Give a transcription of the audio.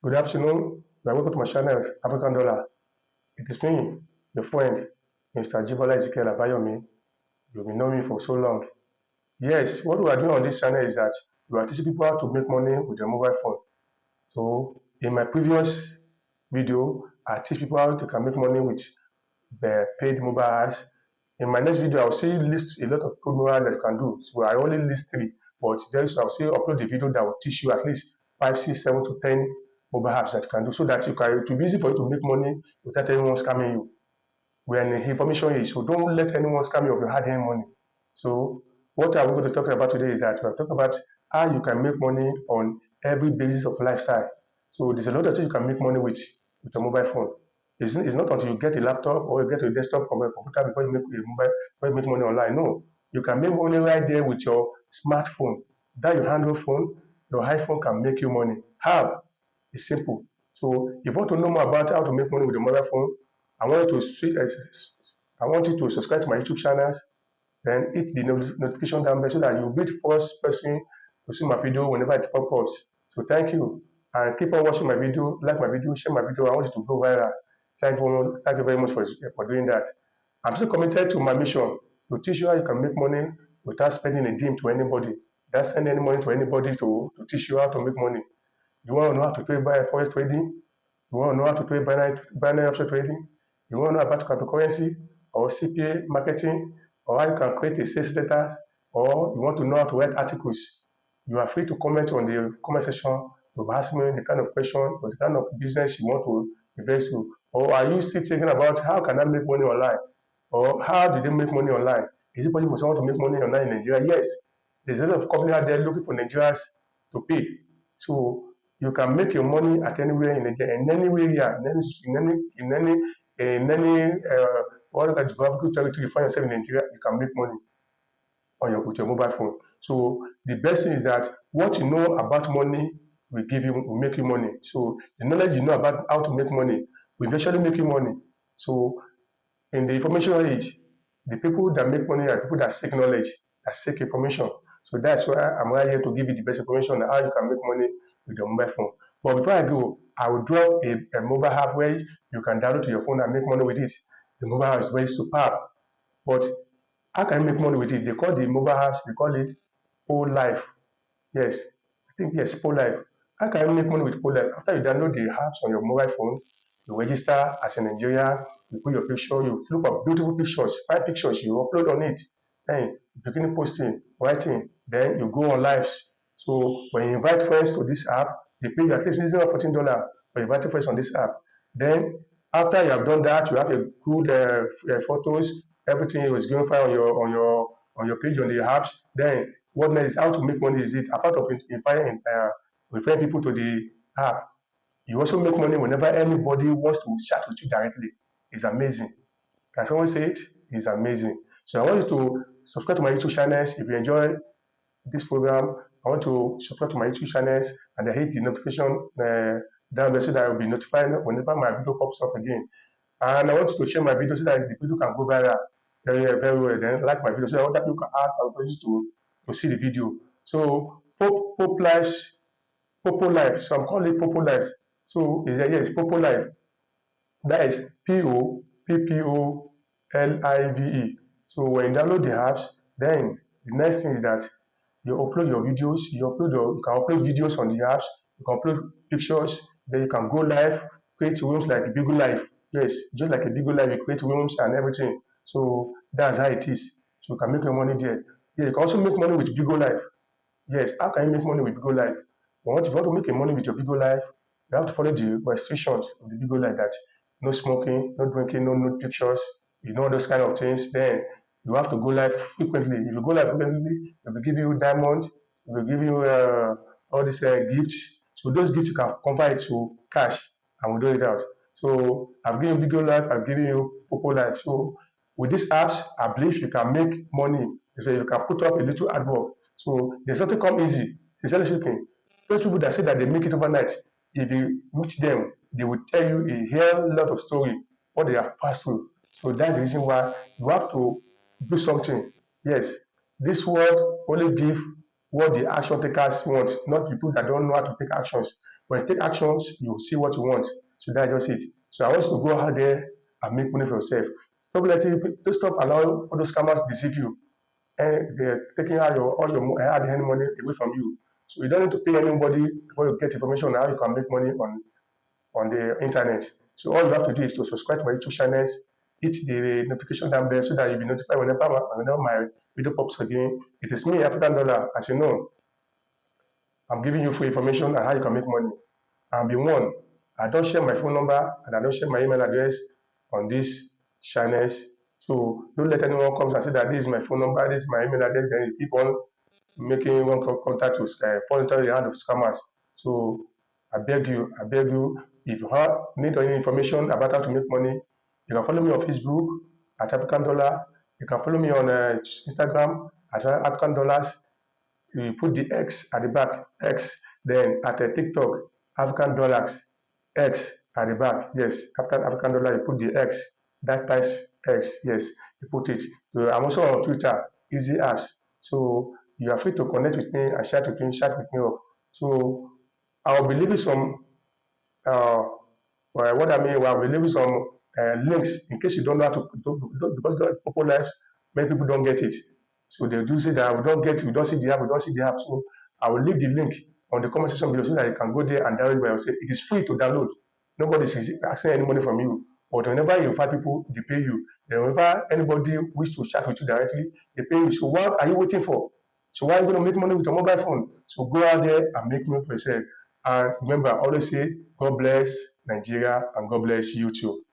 Good afternoon. You are welcome to my channel, African Dollar. It is me, your friend, Mr. Jibola Ezekiel Abayomi. You've been knowing me for so long. Yes, what we are doing on this channel is that we are teaching people how to make money with their mobile phone. So, in my previous video, I teach people how to can make money with the paid mobile ads. In my next video, I'll see list a lot of paid mobile ads that you can do. So I only list 3, but then so I'll see upload the video that will teach you at least 5, 6, 7 to 10 mobile apps that you can do, so that you can, it will be easy for you to make money without anyone scamming you. We're in the information age, so don't let anyone scam you of your hard-earned money. So what are we going to talk about today is that we're talking about how you can make money on every basis of lifestyle. So there's a lot of things you can make money with your mobile phone. It's not until you get a laptop or you get a desktop or a computer before you make money online. No, you can make money right there with your smartphone. That your handle phone, your iPhone can make you money. How? It's simple. So if you want to know more about how to make money with your mobile phone, I want you to I want you to subscribe to my YouTube channels, then hit the notification down below so that you'll be the first person to see my video whenever it pops up. So thank you, and keep on watching my video, like my video, share my video. I want you to go viral. Thank you very much for doing that. I'm still committed to my mission to teach you how you can make money without spending a dime to anybody. Don't send any money to anybody to teach you how to make money. You want to know how to trade by forex trading? You want to know how to trade binary option trading? You want to know about cryptocurrency or CPA marketing, or how you can create a sales letter, or you want to know how to write articles? You are free to comment on the comment section to ask me the kind of question or the kind of business you want to invest in. Or are you still thinking about how can I make money online? Or how did they make money online? Is it possible for someone to make money online in Nigeria? Yes. There's a lot of companies out there looking for Nigerians to pay. So you can make your money at anywhere in Nigeria, in any area, whatever geographical territory you find yourself in Nigeria, you can make money with your mobile phone. So the best thing is that what you know about money will make you money. So the knowledge you know about how to make money will eventually make you money. So in the information age, the people that make money are people that seek knowledge, that seek information. So that's why I'm right here to give you the best information on how you can make money with your mobile phone. But before I go, I will drop a mobile app where you can download to your phone and make money with it. The mobile app is very superb. But how can you make money with it? They call the mobile apps, they call it Life. Yes, I think yes, Life. How can you make money with Life? After you download the apps on your mobile phone, you register as a Nigerian, you put your picture, you look up beautiful pictures, 5 pictures, you upload on it. Then you begin posting, writing, then you go on lives. So when you invite friends to this app, they pay you at least $14 for inviting friends on this app. Then after you have done that, you have a good photos, everything is going fine on your page on the apps. Then what next is how to make money is it apart of referring people to the app. You also make money whenever anybody wants to chat with you directly. It's amazing. Can someone say it? It's amazing. So I want you to subscribe to my YouTube channels. If you enjoy this program, I want to subscribe to my YouTube channels and then hit the notification down there so that I will be notified whenever my video pops up again. And I want you to share my video so that the video can go viral very well. Then like my video so that other people can ask questions to see the video. So Popo Life. So I'm calling it Popo Life. So yes, Popo Life. That is POPPOLIVE. So when you download the apps, then the next thing is that you upload your videos. You can upload videos on the apps. You can upload pictures. Then you can go live, create rooms like Bigo Live. Yes, just like a Bigo Live, you create rooms and everything. So that's how it is. So you can make your money there. Yeah, you can also make money with Bigo Live. Yes, how can you make money with Bigo Live? If you want to make a money with your Bigo Live, you have to follow the restrictions of the Bigo Live, that no smoking, no drinking, no nude pictures, those kind of things. Then you have to go live frequently. If you go live frequently, they will give you diamonds, they will give you all these gifts. So those gifts you can convert it to cash and we do it out. So I've given you Bigo Live, I've given you Popo Live. So with these apps, I believe you can make money. So you can put up a little advert. So there's nothing come easy. Sincerely speaking, those people that say that they make it overnight, if you meet them, they will tell you a hell lot of story what they have passed through. So that's the reason why you have to do something. Yes, this world only give what the action takers want, not people that don't know how to take actions. When you take actions, you will see what you want. So that's just it. So I want you to go out there and make money for yourself. Don't stop allowing all those scammers deceive you, and they're taking out hard earned money away from you. So you don't need to pay anybody before you get information on how you can make money on the internet. So all you have to do is to subscribe to my YouTube channels, hit the notification down there so that you'll be notified whenever my video pops again. It is me, African Dollar. As you know, I'm giving you free information on how you can make money. And be warned, I don't share my phone number and I don't share my email address on these channels. So don't let anyone come and say that this is my phone number, this is my email address, then you keep on making one contact with fall into the hand of scammers. So I beg you, if you need any information about how to make money, you can follow me on Facebook at African Dollar. You can follow me on Instagram at African Dollars. You put the X at the back, X, then at TikTok, African Dollars, X at the back, yes, after African Dollar, you put the X, that types X, yes, you put it. I'm also on Twitter, Easy Apps. So you are free to connect with me and chat with me up. So I'll be leaving some, what I mean, I'll be leaving some links in case you don't know how to, because the Popo Lives, many people don't get it. So they do say that we don't see the app, we don't see the app. So I will leave the link on the comment section below so that you can go there and download it by yourself. It is free to download. Nobody is asking any money from you. But whenever you invite people, they pay you. Then whenever anybody wish to chat with you directly, they pay you. So what are you waiting for? So why are you going to make money with your mobile phone? So go out there and make money for yourself. And remember, I always say, God bless Nigeria and God bless you too.